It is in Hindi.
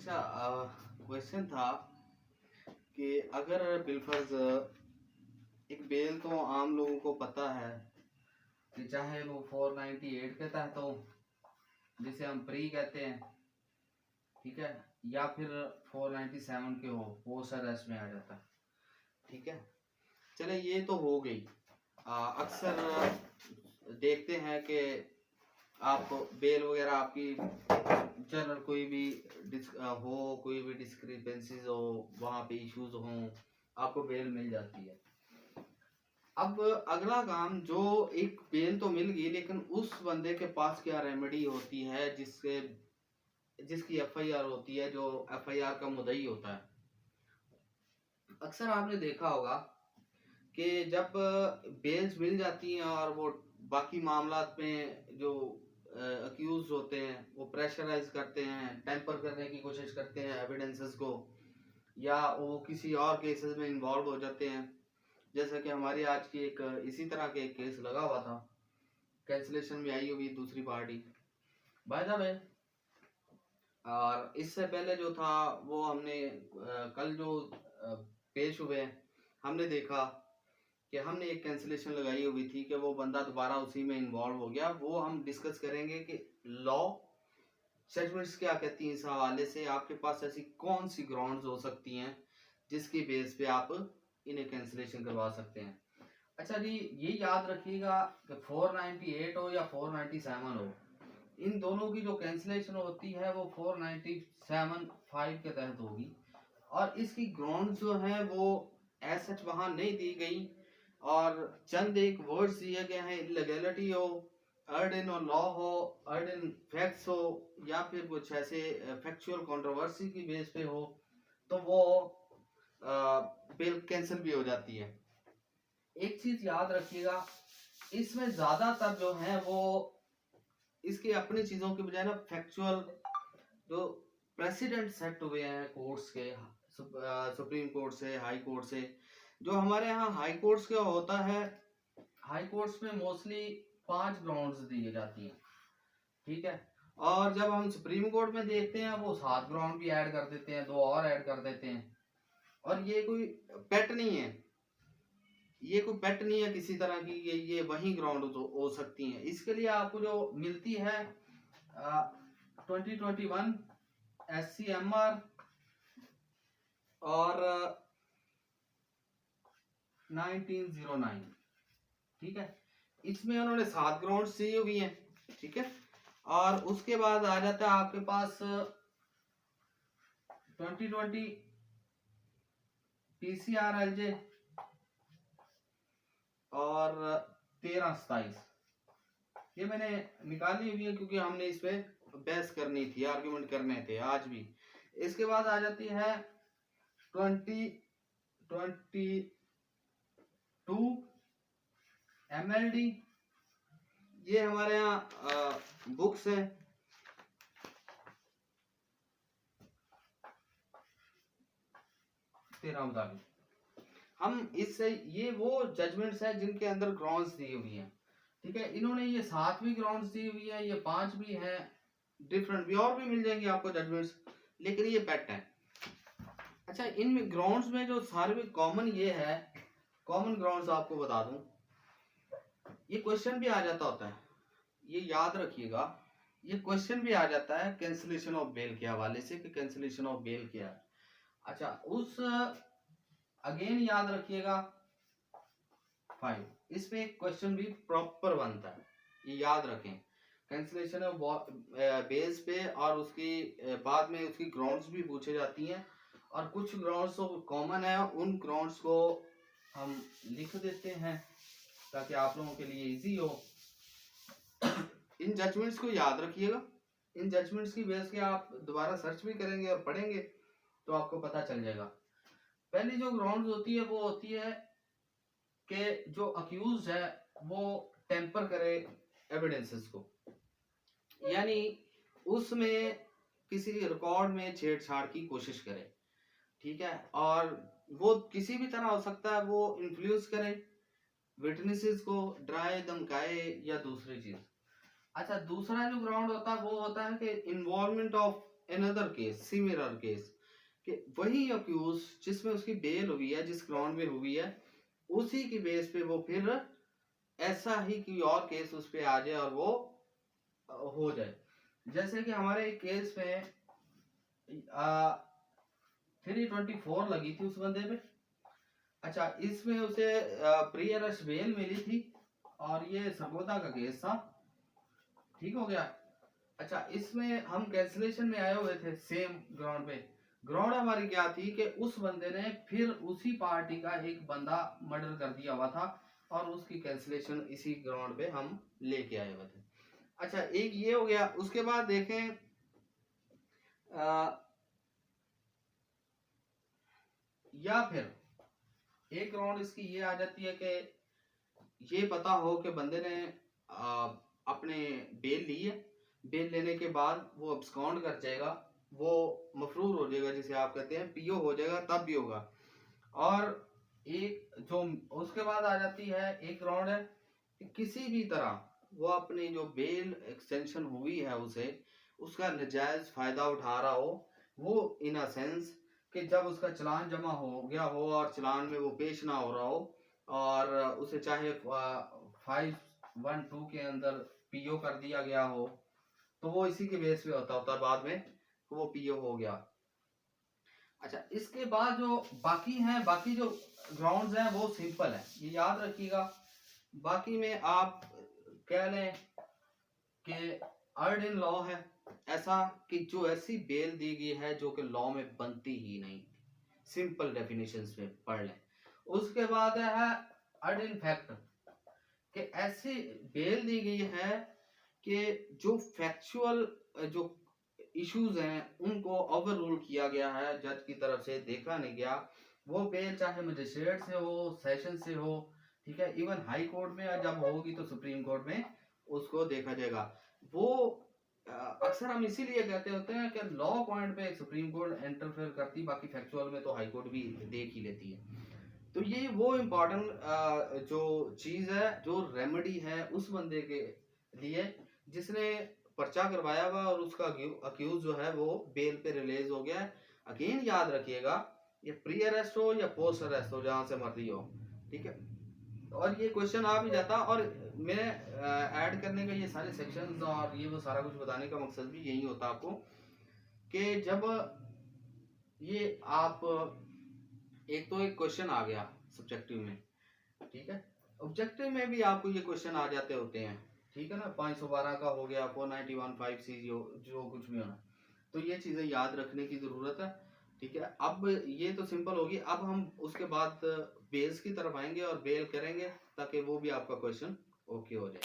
अच्छा, क्वेश्चन था कि अगर बिलफर्ज एक बेल तो आम लोगों को पता है कि चाहे वो 498 के तहत हो, जिसे हम प्री कहते हैं, ठीक है, या फिर 497 के हो, पोस्ट अरेस्ट में आ जाता है, ठीक है। चले ये तो हो गई। अक्सर देखते हैं कि आप बेल वगैरह आपकी जनरल कोई भी कोई भी डिस्क्रिपेंसीज हो, वहाँ पे इश्यूज हों, आपको बेल मिल जाती है। अब अगला काम, जो एक बेल तो मिल गई, लेकिन उस बंदे के पास क्या रेमेडी होती है जिसकी एफआईआर होती है, जो एफआईआर का मुद्दई होता है। अक्सर आपने देखा होगा कि जब बेल्स मिल जाती हैं और वो बाकी मामलात में जो अक्यूज होते हैं वो प्रेशराइज करते हैं, टेम्पर करने की कोशिश करते हैं एविडेंसेस को, या वो किसी और केसेस में इन्वॉल्व हो जाते हैं। जैसा कि हमारी आज की एक इसी तरह के एक केस लगा हुआ था, कैंसिलेशन में आई हुई दूसरी पार्टी बाय द वे। और इससे पहले जो था वो हमने कल जो पेश हुए, हमने देखा कि हमने एक कैंसिलेशन लगाई हुई थी कि वो बंदा दोबारा उसी में इन्वॉल्व हो गया। वो हम डिस्कस करेंगे कि लॉ जजमेंट्स क्या कहती हैं इस हवाले से, आपके पास ऐसी कौन सी ग्राउंड्स हो सकती हैं जिसकी बेस पे आप इन्हें कैंसिलेशन करवा सकते हैं। अच्छा जी, ये याद रखिएगा कि 498 हो या 497 हो, इन दोनों की जो कैंसिलेशन होती है वो 497(5) के तहत होगी, और इसकी ग्राउंड जो है वो एज सच वहां नहीं दी गई, और चंद एक वर्ड्स दिए गए हैं, इलीगैलिटी हो, अर्ड इन लॉ हो, अर्ड इन फैक्ट्स हो, या फिर कुछ ऐसे फैक्चुअल कंट्रोवर्सी की बेस पे हो, तो वो बिल कैंसिल भी हो जाती है। एक चीज याद रखिएगा, इसमें ज्यादातर जो है वो इसकी अपनी चीजों की बजाय ना फैक्चुअल जो प्रेसिडेंट सेट हुए हैं कोर्ट्स के, सुप्रीम कोर्ट से, हाई कोर्ट से, जो हमारे यहाँ हाई कोर्ट्स का होता है, हाई कोर्ट्स में मोस्टली 5 ग्राउंड्स दी जाती हैं, ठीक है। और जब हम सुप्रीम कोर्ट में देखते हैं वो 7 ग्राउंड भी ऐड कर देते हैं, 2 और ऐड कर देते हैं। और ये कोई पेट नहीं है, ये कोई पेट नहीं है किसी तरह की, ये वही ग्राउंड हो सकती हैं। इसके लिए आपको जो मिलती है 2021 SCMR और 1909, ठीक है, इसमें उन्होंने 7 ग्राउंड दी हुई हैं, ठीक है। और उसके बाद आ जाता है आपके पास 2020 TCRLJ और 1327, ये मैंने निकाली हुई है क्योंकि हमने इस पे बहस करनी थी, आर्गुमेंट करने थे आज भी। इसके बाद आ जाती है 2022 MLD, ये हमारे यहाँ बुक्स है, तेरा मुताबिक हम इससे, ये वो जजमेंट्स है जिनके अंदर ग्राउंड्स दी हुई हैं, ठीक है। इन्होंने ये 7 भी ग्राउंड्स दी हुई है, ये 5 भी है, डिफरेंट भी और भी मिल जाएंगे आपको जजमेंट्स, लेकिन ये पेट है। अच्छा, इन ग्राउंड्स में जो सारे कॉमन ये है, कॉमन ग्राउंड्स आपको बता दूं, ये क्वेश्चन भी आ जाता होता है, ये याद रखिएगा, ये क्वेश्चन भी आ जाता है कैंसिलेशन ऑफ बेल के हवाले से कि कैंसिलेशन ऑफ बेल क्या है। अच्छा, उस अगेन याद रखिएगा 5, इसमें एक क्वेश्चन भी प्रॉपर बनता है, ये याद रखें, कैंसिलेशन ऑफ बेस पे, और उसकी बाद में उसकी ग्राउंड्स भी पूछे जाती हैं, और कुछ ग्राउंड्स तो कॉमन है, उन ग्राउंड्स को हम लिख देते हैं ताकि आप लोगों के लिए इजी हो। इन जजमेंट्स को याद रखिएगा, इन जजमेंट्स की बेस के आप दोबारा सर्च भी करेंगे और पढ़ेंगे तो आपको पता चल जाएगा। पहली जो ग्राउंड्स होती है वो होती है कि जो अक्यूज है वो टेम्पर करे एविडेंसेस को, यानी उसमें किसी रिकॉर्ड में छेड़छाड़ की कोशिश करे, ठीक है। और वो किसी भी तरह हो सकता है, वो इन्फ्लुएंस करे विटनेसेस को, डराए धमकाए या दूसरी चीज। अच्छा, दूसरा जो ग्राउंड होता है वो होता है कि involvement of another case, similar case, कि वही अक्यूज जिसमें उसकी बेल हुई है, जिस ग्राउंड में हुई है, उसी की बेस पे वो फिर ऐसा ही कोई और केस उस पे आ जाए और वो हो जाए। जैसे कि हमारे एक केस में 324 लगी थी उस बंदे पे। अच्छा, इसमें उसे प्री अरेस्ट बेल मिली थी और ये सरगोदा का केस था, ठीक हो गया। अच्छा, इसमें हम कैंसिलेशन में आए हुए थे सेम ग्राउंड पे। ग्राउंड हमारी क्या थी कि उस बंदे ने फिर उसी पार्टी का एक बंदा मर्डर कर दिया हुआ था और उसकी कैंसिलेशन इसी ग्राउंड पे हम लेके आए हुए थे। अच्छा, एक ये हो गया। उसके बाद देखें या फिर एक ग्राउंड इसकी ये आ जाती है कि ये पता हो कि बंदे ने अपने बेल ली है, बेल लेने के बाद वो अब्सकॉन्ड कर जाएगा, वो मफरूर हो जाएगा, जिसे आप कहते हैं पीओ हो जाएगा, तब भी होगा। और एक जो उसके बाद आ जाती है एक ग्राउंड है कि किसी भी तरह वो अपनी जो बेल एक्सटेंशन हुई है उसे उसका नजायज फायदा उठा रहा हो, वो इन अ सेंस कि जब उसका चलान जमा हो गया हो और चलान में वो पेश ना हो रहा हो और उसे चाहे 512 के अंदर पीओ कर दिया गया हो, तो वो इसी के बेस पे होता बाद में वो पीओ हो गया। अच्छा, इसके बाद जो बाकी हैं, बाकी जो ग्राउंड्स हैं वो सिंपल है, ये याद रखिएगा। बाकी में आप कह लें कि अर्ड इन लॉ है, ऐसा कि जो ऐसी बेल दी गई है जो कि लॉ में बनती ही नहीं, सिंपल डेफिनेशंस में पढ़ लें। उसके बाद है अर्ड इन फैक्ट, कि ऐसी बेल दी गई है कि जो फैक्चुअल जो इश्यूज हैं उनको ओवर रूल किया गया है, जज की तरफ से देखा नहीं गया। वो बेल चाहे मजिस्ट्रेट से हो, सेशन से हो, ठीक है, इवन हाई कोर्ट में जब होगी तो सुप्रीम कोर्ट में उसको देखा जाएगा। वो अक्सर हम इसीलिए कहते होते हैं कि लॉ पॉइंट पे सुप्रीम कोर्ट इंटरफेयर करती, बाकी फैक्चुअल में तो हाई कोर्ट भी देख ही लेती है। तो ये वो इम्पोर्टेंट जो चीज है, जो रेमेडी है उस बंदे के लिए जिसने पर्चा करवाया हुआ और उसका अक्यूज जो है वो बेल पे रिलीज हो गया है। अगेन याद रखिएगा, ये प्री अरेस्ट हो या पोस्ट अरेस्ट हो, जहां से मर्जी हो, ठीक है। और ये क्वेश्चन आ भी जाता, और मैं ऐड करने का ये सारे सेक्शंस और ये वो सारा कुछ बताने का मकसद भी यही होता आपको कि जब ये आप एक तो एक क्वेश्चन आ गया सब्जेक्टिव में, ठीक है, ऑब्जेक्टिव में भी आपको ये क्वेश्चन आ जाते होते हैं, ठीक है ना, 512 का हो गया, 491 5C जो कुछ भी होना, तो ये चीजें याद रखने की जरूरत है, ठीक है। अब ये तो सिंपल होगी, अब हम उसके बाद बेल्स की तरफ आएंगे और बेल करेंगे ताकि वो भी आपका क्वेश्चन ओके हो जाए।